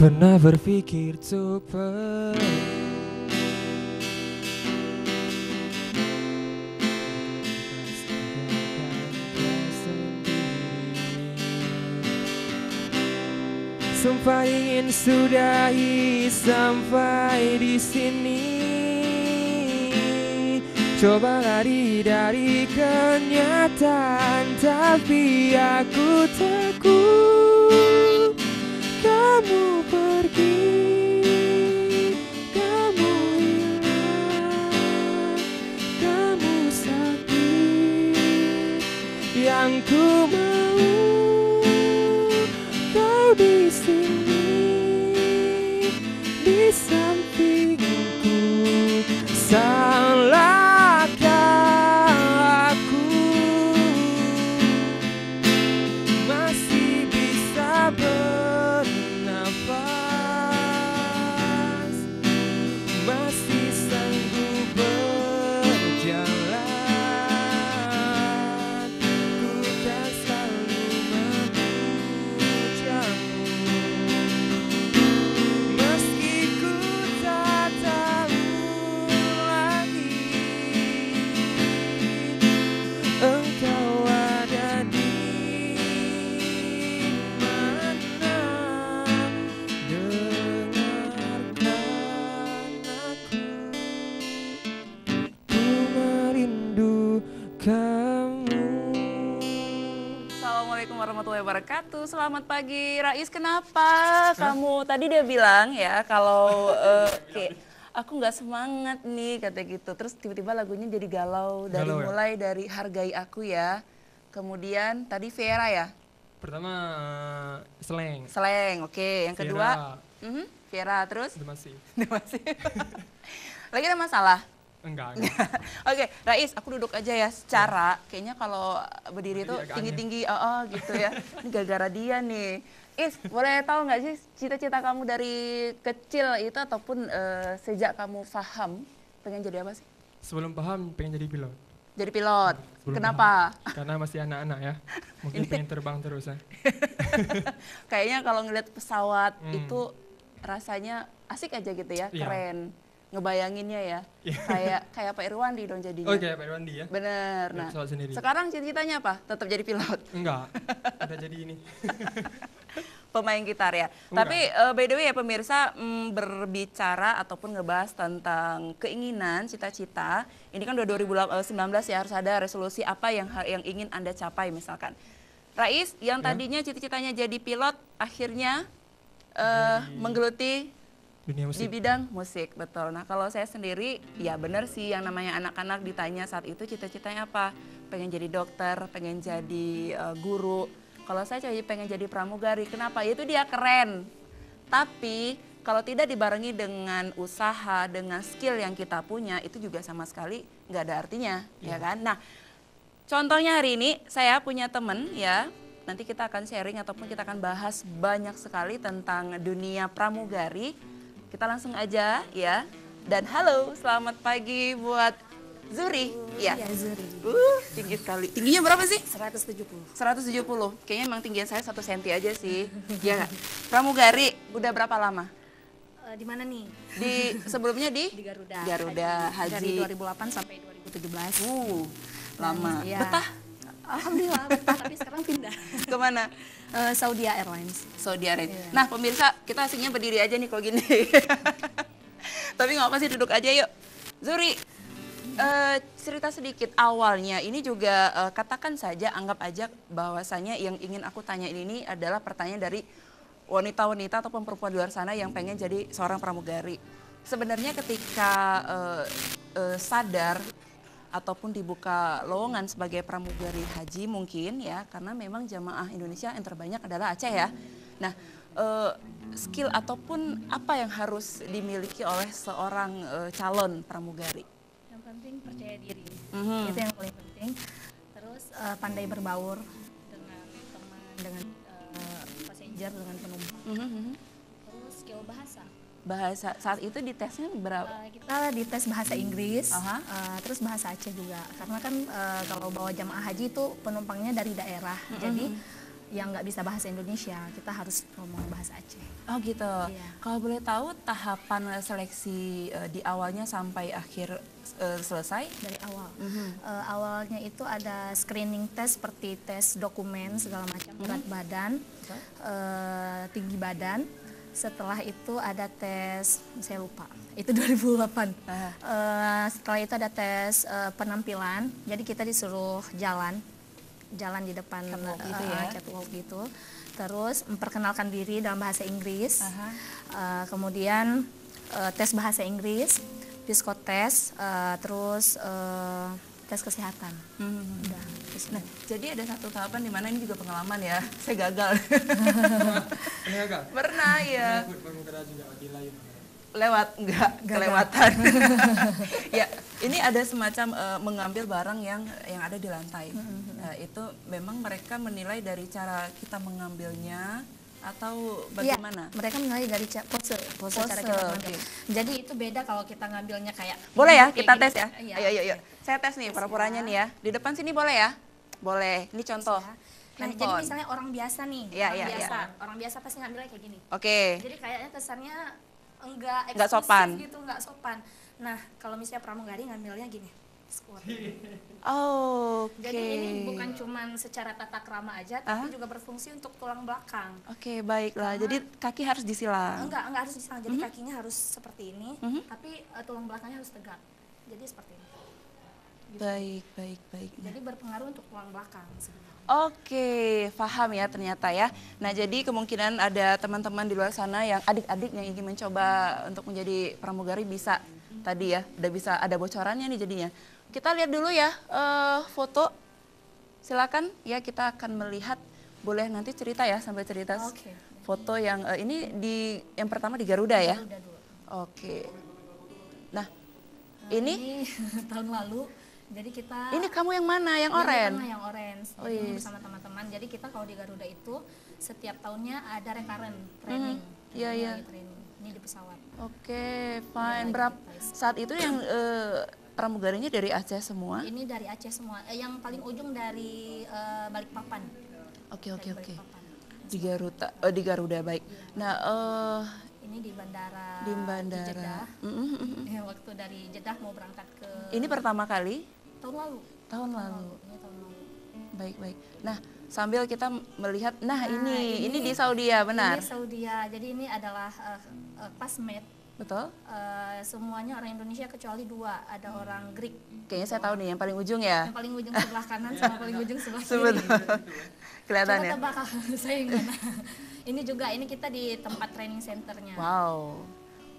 Pernah berpikir untuk sumpah ingin sudahi sampai di sini. Coba lari dari kenyataan, tapi aku takut kamu pergi, kamu hilang, kamu sakit. Yang ku mau kau di sini, di sampingku. Salahkah aku masih bisa bernafas, masih sanggup berjalan. Ku kan selalu memujamu, meski ku tak tahu lagi engkau ada di mana. Dengarkan aku, ku merindu kamu. Assalamualaikum warahmatullahi wabarakatuh. Selamat pagi, Rais. Kenapa kamu tadi dia bilang ya kalau kayak aku nggak semangat nih kata gitu. Terus tiba-tiba lagunya jadi galau dari Galau ya? mulai dari Hargai Aku ya. Kemudian tadi Vera ya, Pertama Slang, Seleng. Oke, yang kedua Vera terus itu masih masih. Lagi ada masalah? enggak. Oke, Rais, aku duduk aja ya. Secara kayaknya kalau berdiri Berdiri tuh agak tinggi-tinggi, gitu ya. Ini gara-gara dia nih. Is, boleh tahu nggak sih cita-cita kamu dari kecil itu ataupun sejak kamu paham pengen jadi apa sih? Sebelum paham pengen jadi pilot. Jadi pilot. Sebelum Kenapa? paham. Karena masih anak-anak ya. Mungkin pengen terbang terus ya. Kayaknya kalau ngeliat pesawat itu rasanya asik aja gitu ya, Iya. keren. Ngebayanginnya ya. Iya. Kayak Pak Irwandi dong jadinya. Oh kayak Pak Irwandi ya. Bener. Nah, pesawat sendiri. sekarang cita-citanya apa? Tetap jadi pilot. Enggak. Udah jadi ini. Pemain gitar ya. Enggak. Tapi by the way ya pemirsa, berbicara ataupun ngebahas tentang keinginan, cita-cita. Ini kan udah 2019 ya, harus ada resolusi apa yang ingin Anda capai misalkan. Rais yang tadinya cita-citanya jadi pilot akhirnya menggeluti Dunia di musik. bidang musik, betul. Nah kalau saya sendiri, ya benar sih yang namanya anak-anak ditanya saat itu cita-citanya apa? Pengen jadi dokter, pengen jadi guru. Kalau saya pengen jadi pramugari, kenapa? Itu dia keren. Tapi kalau tidak dibarengi dengan usaha, dengan skill yang kita punya, itu juga sama sekali nggak ada artinya, ya kan? Nah, contohnya hari ini saya punya temen ya, nanti kita akan sharing ataupun kita akan bahas banyak sekali tentang dunia pramugari. Kita langsung aja ya. Dan halo, selamat pagi buat Zuri. Ya. Iya, Zuri. Tinggi sekali. Tingginya berapa sih? 170. 170. Kayaknya emang tinggian saya 1 senti aja sih. Iya nggak? Pramugari udah berapa lama? Di mana nih? Sebelumnya di Garuda. Garuda Dari Haji. 2008 sampai 2017. Lama. Iya. Betah Alhamdulillah betah, tapi sekarang pindah. kemana? Saudi Airlines. Saudi Arabia. Iya. Nah pemirsa, kita aslinya berdiri aja nih kalau gini. Tapi nggak apa sih, duduk aja yuk. Zuri, cerita sedikit awalnya. Ini juga katakan saja, anggap aja bahwasanya yang ingin aku tanya ini adalah pertanyaan dari wanita-wanita ataupun perempuan di luar sana yang pengen jadi seorang pramugari. Sebenarnya ketika sadar ataupun dibuka lowongan sebagai pramugari haji mungkin ya, karena memang jamaah Indonesia yang terbanyak adalah Aceh ya. Nah, skill ataupun apa yang harus dimiliki oleh seorang calon pramugari? Yang penting percaya diri. Itu yang paling penting. Terus pandai berbaur dengan teman, dengan passenger, dengan penumpang. Terus skill bahasa. Bahasa saat itu di tesnya berapa? Kita dites bahasa Inggris, Aha. terus bahasa Aceh juga. Karena kan kalau bawa jamaah haji itu penumpangnya dari daerah, jadi yang nggak bisa bahasa Indonesia, kita harus ngomong bahasa Aceh. Oh gitu. Iya. Kalau boleh tahu tahapan seleksi di awalnya sampai akhir selesai? Dari awal. Awalnya itu ada screening test seperti tes dokumen segala macam, berat badan, tinggi badan. Setelah itu ada tes, saya lupa, itu 2008. Setelah itu ada tes penampilan, jadi kita disuruh jalan di depan Catwalk gitu ya? catwalk gitu. Terus memperkenalkan diri dalam bahasa Inggris. Kemudian tes bahasa Inggris, psikotes, terus tes kesehatan. Udah, Nah, jadi ada satu tahapan di mana ini juga pengalaman ya. Saya gagal. Ini agak. Pernah ya. Pramugara juga di lain. Lewat enggak kelewatan. Ya, ini ada semacam mengambil barang yang ada di lantai. Nah, itu memang mereka menilai dari cara kita mengambilnya atau bagaimana? Iya, mereka menilai dari pose cara kita mengambil. oke. Jadi itu beda kalau kita ngambilnya kayak Boleh ya, kayak kita gini. tes ya? Iya. Ayo. Saya tes nih pura-puranya nih ya. Di depan sini boleh ya? Boleh. Ini contoh. Nah, jadi Handphone. misalnya orang biasa nih, Iya, orang iya, biasa, iya. orang biasa pasti ngambilnya kayak gini. Oke. Jadi kayaknya kesannya enggak Nggak eksklusif sopan. gitu, enggak sopan. Nah, kalau misalnya pramugari ngambilnya gini, squat. Oh, oke. Jadi ini bukan cuman secara tata krama aja, tapi juga berfungsi untuk tulang belakang. Oke, baiklah. Jadi kaki harus disilang. Enggak harus disana. Jadi kakinya harus seperti ini, tapi tulang belakangnya harus tegak. Jadi seperti ini. Gitu. Baik. Jadi berpengaruh untuk tulang belakang sebenarnya. Oke, paham ya ternyata ya. Nah, jadi kemungkinan ada teman-teman di luar sana yang adik-adik yang ingin mencoba untuk menjadi pramugari bisa tadi ya, udah bisa ada bocorannya nih jadinya. Kita lihat dulu ya foto. Silakan ya, kita akan melihat. Boleh nanti cerita ya, sambil cerita Oke. foto yang ini yang pertama di Garuda ya. Udah dulu. Oke. Nah, Nah, ini tahun lalu. Jadi kita ini kamu yang mana? Yang Ini oranye? tengah yang orange. Oh, Jadi ini yes. bersama teman-teman. Jadi kita kalau di Garuda itu setiap tahunnya ada recurrent training. Iya, Ini iya. lagi training. Ini di pesawat. Oke, fine. lagi Berapa tes. saat itu yang pramugarinya dari Aceh semua? Ini dari Aceh semua. Yang paling ujung dari Balikpapan. Oke. Dari Balikpapan. Di Garuda baik. Nah, Ini di bandara. di bandara. Di Jeddah. Ya, waktu dari Jeddah mau berangkat ke Ini pertama kali tahun lalu. tahun lalu. Ini tahun lalu. Baik. Nah, sambil kita melihat, nah, ini ini- di Saudi ya, benar? Ini Saudi ya. Jadi ini adalah classmate. Betul? Semuanya orang Indonesia kecuali 2, ada orang Greek. Kayaknya saya tahu nih yang paling ujung ya. Yang paling ujung sebelah kanan sama paling ujung sebelah kiri. Sebetul. Kelihatan Coba ya? tebak saya yang mana. Ini juga, ini kita di tempat training centernya. Wow.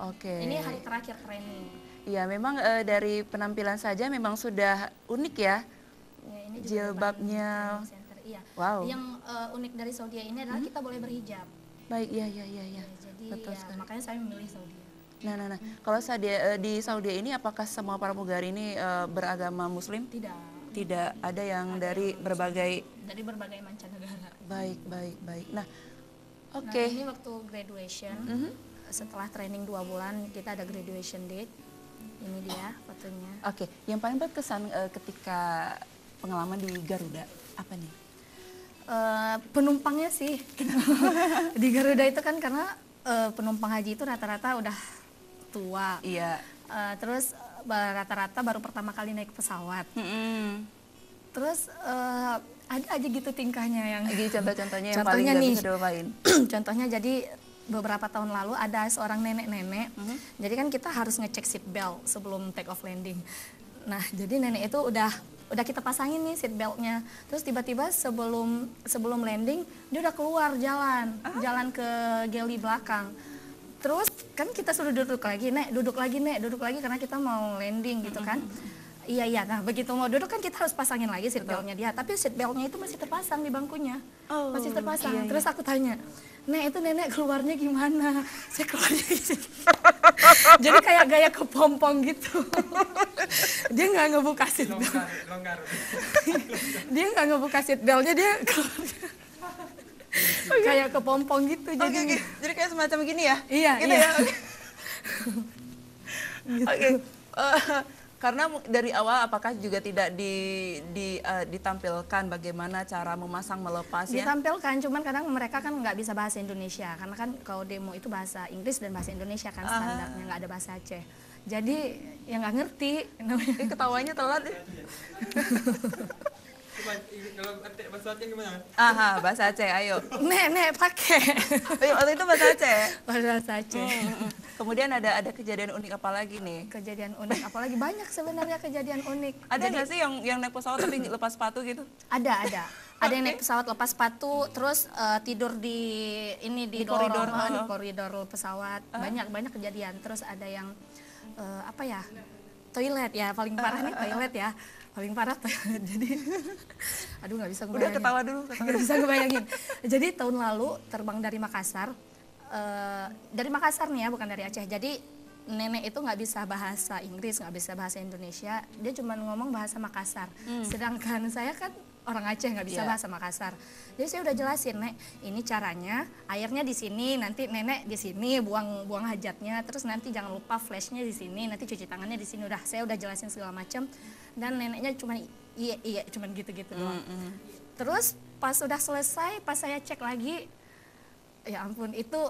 Oke. Ini hari terakhir training. Iya, memang dari penampilan saja memang sudah unik ya. Ya, ini juga Jilbabnya. training center. Iya. Wow. Yang unik dari Saudi ini adalah kita boleh berhijab. Baik, iya. Ya, jadi Betul ya, sekali. makanya saya memilih Saudi. Nah. Kalau di Saudi ini apakah semua pramugari ini beragama Muslim? Tidak ada yang dari berbagai. Dari berbagai mancanegara. Baik. Nah, Nah, oke. ini waktu graduation. Setelah training 2 bulan kita ada graduation date. Ini dia fotonya. Oke, yang paling berkesan ketika pengalaman di Garuda apa nih? Penumpangnya sih. Di Garuda itu kan karena penumpang haji itu rata-rata udah tua. Iya. Terus rata-rata baru pertama kali naik pesawat. Terus ada aja gitu tingkahnya yang Lagi contoh-contohnya yang Contohnya paling nih. gak bisa dilupain. contohnya jadi beberapa tahun lalu ada seorang nenek-nenek. Jadi kan kita harus ngecek seat belt sebelum take off landing. Nah, jadi nenek itu udah kita pasangin nih seat beltnya. Terus tiba-tiba sebelum landing dia udah keluar jalan ke galley belakang. Terus kan kita suruh duduk lagi, duduk lagi karena kita mau landing gitu kan. Iya. Nah, begitu mau duduk kan kita harus pasangin lagi seat beltnya dia. Tapi seat beltnya itu masih terpasang di bangkunya. Oh, Masih terpasang. iya. Terus aku tanya, "Nek, itu nenek keluarnya gimana?" Saya keluarnya gitu. Jadi kayak gaya kepompong gitu. Dia nggak ngebuka seat belt. Longgar. Dia nggak ngebuka seat beltnya, dia keluarnya kayak kepompong gitu. Oke. Jadi kayak semacam gini ya? Iya, Gitu iya. ya? Oke. Karena dari awal apakah juga tidak ditampilkan bagaimana cara memasang melepasnya? Ditampilkan, cuman kadang mereka kan nggak bisa bahasa Indonesia, karena kan kalau demo itu bahasa Inggris dan bahasa Indonesia kan standarnya, nggak ada bahasa Aceh. Jadi ya nggak ngerti. Ketawanya telat. Kalau bahasa Aceh gimana? Aha, bahasa Aceh, ayo. Nek pakai. Ayo, waktu itu bahasa Aceh. Bahasa Aceh. Kemudian ada kejadian unik apa lagi nih? Kejadian unik, apalagi banyak sebenarnya kejadian unik. Ada nggak sih yang naik pesawat tapi lepas sepatu gitu? Ada. Ada yang naik pesawat lepas sepatu, terus tidur di Di lorong, koridor, di koridor pesawat. Banyak kejadian. Terus ada yang toilet ya, paling parah nih toilet ya. Paling parah toilet. Jadi aduh nggak bisa ngebayangin. Udah ketawa dulu. Nggak bisa ngebayangin. Jadi tahun lalu terbang dari Makassar. Dari Makassar nih ya, bukan dari Aceh. Jadi nenek itu nggak bisa bahasa Inggris, nggak bisa bahasa Indonesia. Dia cuma ngomong bahasa Makassar. Sedangkan saya kan orang Aceh, nggak bisa bahasa Makassar. Jadi saya udah jelasin, Nek, ini caranya, airnya di sini, nanti nenek di sini buang hajatnya, terus nanti jangan lupa flashnya di sini, nanti cuci tangannya di sini. Saya udah jelasin segala macam, dan neneknya cuma iya cuma gitu-gitu doang. Terus pas udah selesai, pas saya cek lagi, ya ampun itu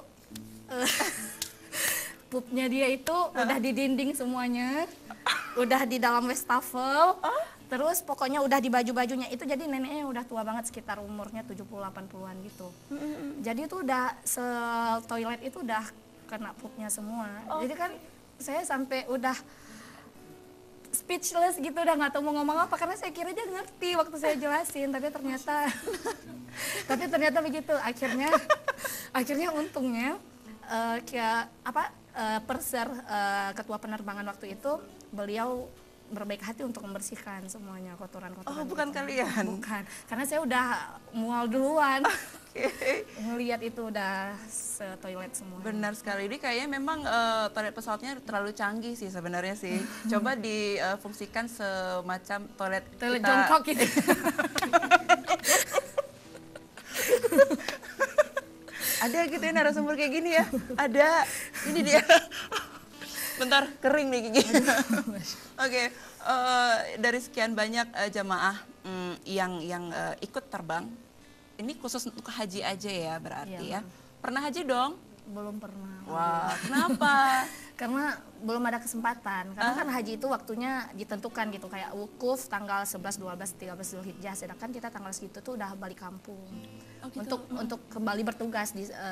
pupnya dia itu udah di dinding semuanya, udah di dalam wastafel. Terus pokoknya udah di baju-bajunya itu, jadi neneknya udah tua banget, sekitar umurnya 70-80-an gitu. Jadi itu udah toilet itu udah kena pupnya semua. Jadi kan saya sampai udah speechless gitu, udah nggak tahu mau ngomong apa, karena saya kira dia ngerti waktu saya jelasin, tapi ternyata begitu. Akhirnya untungnya Perser, ketua penerbangan waktu itu, beliau berbaik hati untuk membersihkan semuanya kotoran-kotoran. Oh, bukan kalian? Bukan, karena saya udah mual duluan. Ngelihat itu udah se-toilet semua. Benar sekali, ini kayaknya memang toilet pesawatnya terlalu canggih sih sebenarnya sih. Coba difungsikan semacam toilet jongkok gitu. Ada gitu ya narasumber kayak gini ya? Ada, ini dia. Bentar, kering nih gigi. Oke, dari sekian banyak jamaah yang ikut terbang, ini khusus untuk haji aja ya berarti ya? Pernah haji dong? Belum pernah. Wah, kenapa? Karena belum ada kesempatan. Karena kan haji itu waktunya ditentukan gitu, kayak wukuf tanggal 11, 12, 13 Zulhijjah, sedangkan kita tanggal segitu tuh udah balik kampung. Oh, gitu. Untuk kembali bertugas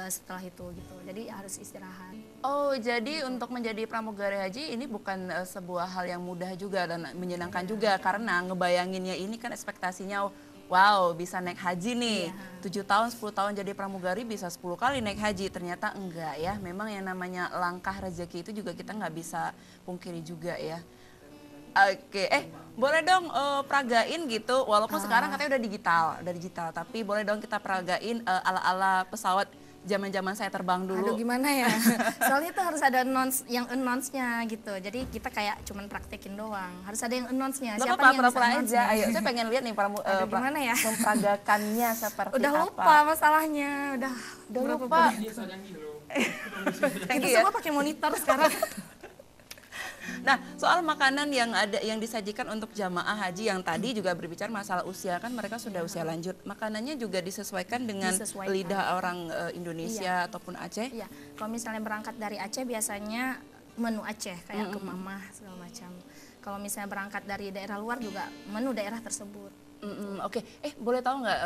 setelah itu gitu. Jadi harus istirahat. Oh, jadi untuk menjadi pramugari haji ini bukan sebuah hal yang mudah juga dan menyenangkan juga, karena ngebayanginnya ini kan ekspektasinya wow, bisa naik haji nih, 7 tahun, 10 tahun jadi pramugari bisa 10 kali naik haji. Ternyata enggak ya, memang yang namanya langkah rezeki itu juga kita nggak bisa pungkiri juga ya. Oke, boleh dong peragain gitu, walaupun sekarang katanya udah digital, tapi boleh dong kita peragain ala-ala pesawat zaman-zaman saya terbang dulu. Aduh gimana ya, soalnya itu harus ada announce-nya gitu, jadi kita kayak cuman praktekin doang, harus ada yang announce-nya. Siapa yang pura-pura aja, ayo saya pengen lihat nih gimana ya? memperagakannya seperti udah apa. lupa masalahnya, udah lupa. Kita semua pakai monitor sekarang. Nah, soal makanan yang disajikan untuk jamaah haji yang tadi juga berbicara masalah usia, kan mereka sudah usia lanjut. Makanannya juga disesuaikan dengan lidah orang Indonesia ataupun Aceh. Iya, kalau misalnya berangkat dari Aceh biasanya menu Aceh kayak kemamah segala macam. Kalau misalnya berangkat dari daerah luar juga menu daerah tersebut. Oke, boleh tahu nggak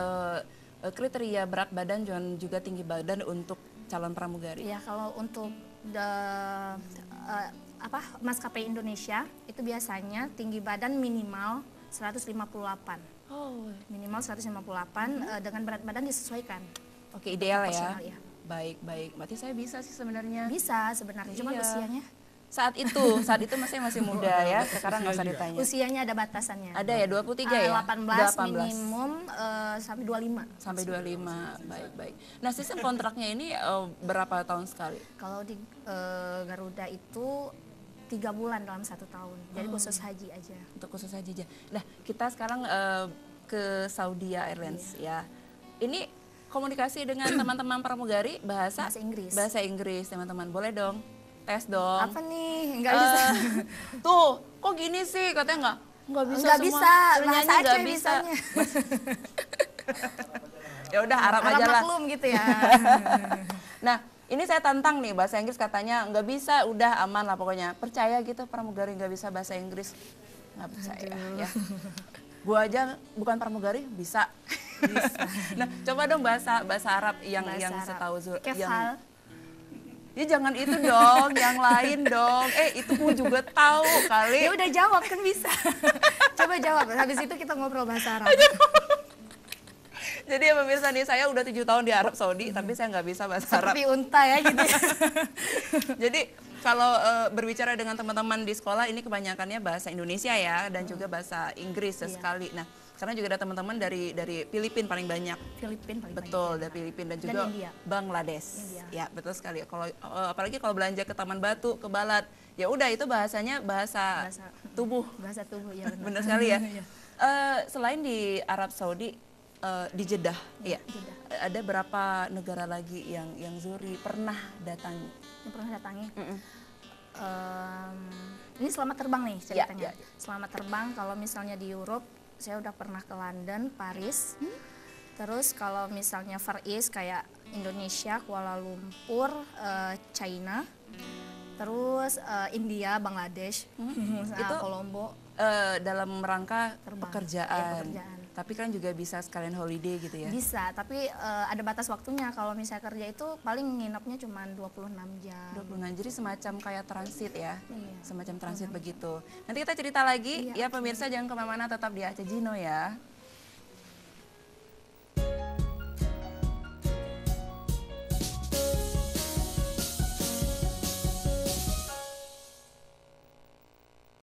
kriteria berat badan dan juga tinggi badan untuk calon pramugari? Iya, kalau untuk maskapai Indonesia itu biasanya tinggi badan minimal 158. Oh, minimal 158 dengan berat badan disesuaikan. Oke, ideal ya. Ya. Baik. Berarti saya bisa sih sebenarnya. Bisa sebenarnya, cuma usianya saat itu masih muda ya. Sekarang nggak usah ditanya. Usianya ada batasannya. Ada ya, 23 ya? 18 minimum sampai 25. Sampai 25, baik. Nah, sistem kontraknya ini berapa tahun sekali? Kalau di Garuda itu 3 bulan dalam 1 tahun, jadi khusus haji aja. Untuk khusus haji aja. Nah, kita sekarang ke Saudi Airlines ya. Ini komunikasi dengan teman-teman pramugari bahasa Inggris. Bahasa Inggris, teman-teman. Boleh dong tes dong. Apa nih? Nggak bisa. Tuh, kok gini sih? Katanya nggak bisa Nggak semua. bisa, Sebenarnya bahasa nggak Aceh bisa. bisanya. Ya udah Arab Arab aja lah. maklum gitu ya. Nah, ini saya tantang nih bahasa Inggris, katanya nggak bisa, udah aman lah pokoknya. Percaya gitu pramugari nggak bisa bahasa Inggris? Nggak percaya ya. Gua aja bukan pramugari bisa. Nah, coba dong bahasa Arab yang Bahasa Arab. setahu yang Kefal. ya jangan itu dong, yang lain dong. Itu gua juga tahu kali. Ya udah jawab kan bisa. Coba jawab. Habis itu kita ngobrol bahasa Arab. Jadi ya pemirsa nih, saya udah 7 tahun di Arab Saudi, tapi saya nggak bisa bahasa Arab. Seperti unta ya gitu ya. Jadi kalau berbicara dengan teman-teman di sekolah, ini kebanyakannya bahasa Indonesia ya, dan juga bahasa Inggris sesekali. Nah, karena juga ada teman-teman dari Filipina paling banyak. Filipina paling Betul, banyak. dari Filipina dan juga India. Bangladesh. India. Ya, betul sekali. Kalau apalagi kalau belanja ke Taman Batu, ke Balat, ya udah itu bahasanya bahasa tubuh. Bahasa tubuh ya benar. Benar sekali ya. Iya. Selain di Arab Saudi, di Jeddah, ya. Jeddah. Ada berapa negara lagi yang Zuri pernah datangi? Yang pernah datangi. Ini selamat terbang nih ceritanya. Ya. Selamat terbang kalau misalnya di Europe, saya udah pernah ke London, Paris. Terus kalau misalnya Far East kayak Indonesia, Kuala Lumpur, China. Terus India, Bangladesh, Itu Kolombo. dalam rangka Terbang. pekerjaan. Iya, pekerjaan. Tapi kan juga bisa sekalian holiday gitu ya. Bisa, tapi ada batas waktunya. Kalau misalnya kerja itu paling nginapnya cuma 26 jam. 26, jadi semacam kayak transit ya. Iya. Semacam transit begitu. Nanti kita cerita lagi ya pemirsa, jangan kemana-mana, tetap di Aceh Jino ya.